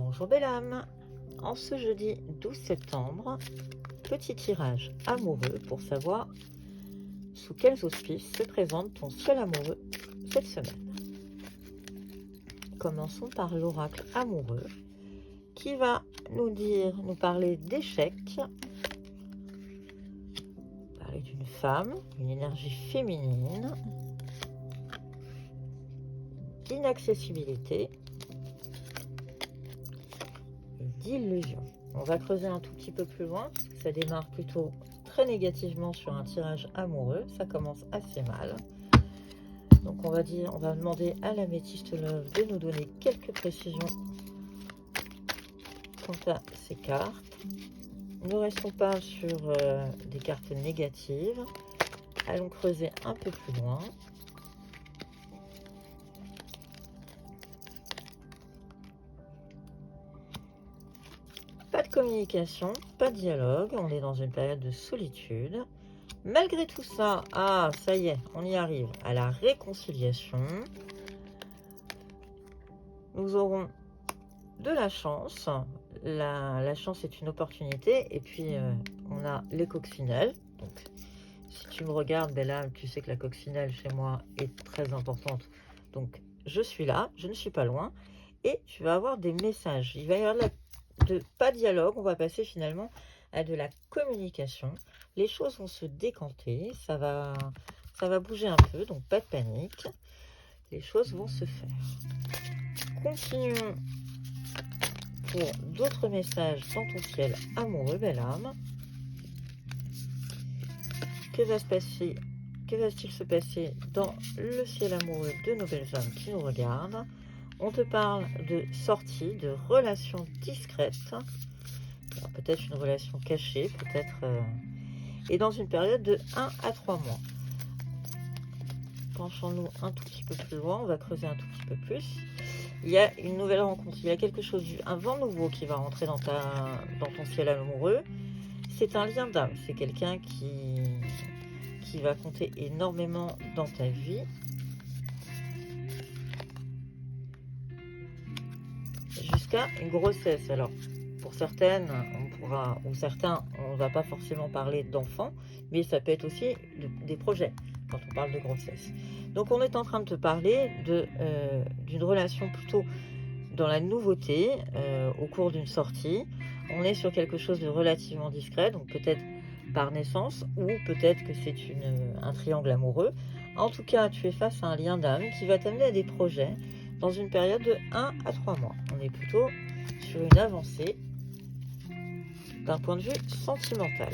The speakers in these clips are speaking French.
Bonjour belle âme, en ce jeudi 12 septembre, petit tirage amoureux pour savoir sous quels auspices se présente ton ciel amoureux cette semaine. Commençons par l'oracle amoureux qui va nous parler d'échecs, parler d'une femme, une énergie féminine, d'inaccessibilité, d'illusion. On va creuser un tout petit peu plus loin, parce que ça démarre plutôt très négativement sur un tirage amoureux, ça commence assez mal. Donc on va demander à l'améthyste love de nous donner quelques précisions quant à ces cartes. Ne restons pas sur des cartes négatives, allons creuser un peu plus loin. Pas de communication, pas de dialogue, on est dans une période de solitude. Malgré tout ça, ça y est, on y arrive à la réconciliation. Nous aurons de la chance. La chance est une opportunité. Et puis, on a les coccinelles. Donc, si tu me regardes, ben là, tu sais que la coccinelle chez moi est très importante. Donc, je suis là, je ne suis pas loin. Et tu vas avoir des messages. Il va y avoir pas de dialogue, on va passer finalement à de la communication. Les choses vont se décanter, ça va bouger un peu, donc pas de panique. Les choses vont se faire. Continuons pour d'autres messages dans ton ciel amoureux, belle âme. Que va-t-il se passer dans le ciel amoureux de nos belles âmes qui nous regardent? On te parle de sortie, de relations discrètes. Peut-être une relation cachée, peut-être... et dans une période de 1 à 3 mois. Penchons-nous un tout petit peu plus loin, on va creuser un tout petit peu plus. Il y a une nouvelle rencontre, il y a quelque chose, un vent nouveau qui va rentrer dans ton ciel amoureux. C'est un lien d'âme, c'est quelqu'un qui va compter énormément dans ta vie. Jusqu'à une grossesse. Alors, pour certaines, certains, on ne va pas forcément parler d'enfants, mais ça peut être aussi des projets quand on parle de grossesse. Donc, on est en train de te parler d'une relation plutôt dans la nouveauté, au cours d'une sortie. On est sur quelque chose de relativement discret, donc peut-être par naissance, ou peut-être que c'est un triangle amoureux. En tout cas, tu es face à un lien d'âme qui va t'amener à des projets dans une période de 1 à 3 mois. On est plutôt sur une avancée d'un point de vue sentimental.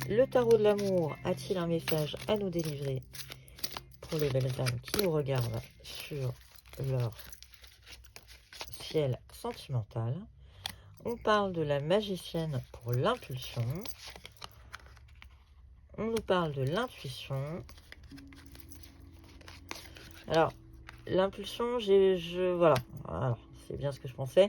Le tarot de l'amour a-t-il un message à nous délivrer pour les belles âmes qui nous regardent sur leur ciel sentimental? On parle de la magicienne pour l'impulsion. On nous parle de l'intuition. Alors, l'impulsion, voilà, c'est bien ce que je pensais.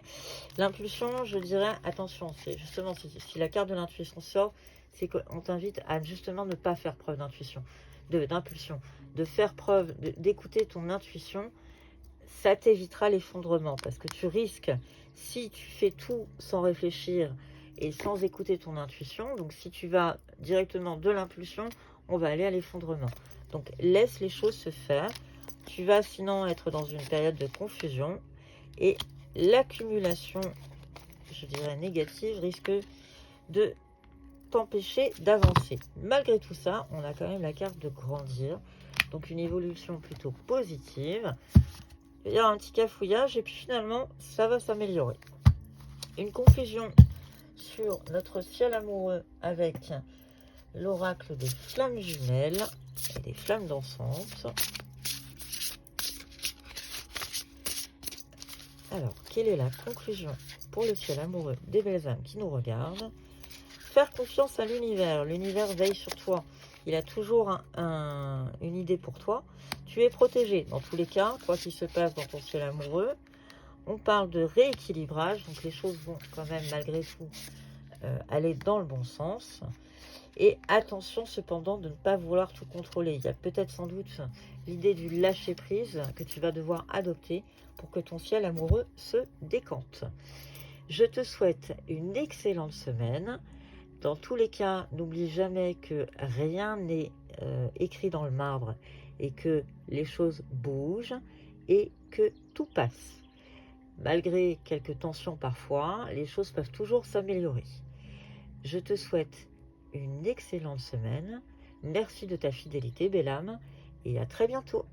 L'impulsion, je dirais, attention, c'est justement, si la carte de l'intuition sort, c'est qu'on t'invite à justement ne pas faire preuve d'impulsion, de faire preuve, d'écouter ton intuition. Ça t'évitera l'effondrement, parce que tu risques, si tu fais tout sans réfléchir et sans écouter ton intuition, donc si tu vas directement de l'impulsion, on va aller à l'effondrement. Donc, laisse les choses se faire. Tu vas sinon être dans une période de confusion et l'accumulation, je dirais négative, risque de t'empêcher d'avancer. Malgré tout ça, on a quand même la carte de grandir, donc une évolution plutôt positive. Il y a un petit cafouillage et puis finalement, ça va s'améliorer. Une confusion sur notre ciel amoureux avec l'oracle des flammes jumelles et des flammes dansantes. Alors, quelle est la conclusion pour le ciel amoureux des belles âmes qui nous regardent? Faire confiance à l'univers. L'univers veille sur toi. Il a toujours une idée pour toi. Tu es protégé dans tous les cas, quoi qu'il se passe dans ton ciel amoureux. On parle de rééquilibrage, donc les choses vont quand même malgré tout aller dans le bon sens. Et attention cependant de ne pas vouloir tout contrôler. Il y a peut-être sans doute l'idée du lâcher prise que tu vas devoir adopter pour que ton ciel amoureux se décante. Je te souhaite une excellente semaine. Dans tous les cas, n'oublie jamais que rien n'est écrit dans le marbre et que les choses bougent et que tout passe. Malgré quelques tensions parfois, les choses peuvent toujours s'améliorer. Je te souhaite une excellente semaine. Merci de ta fidélité, belle âme, et à très bientôt.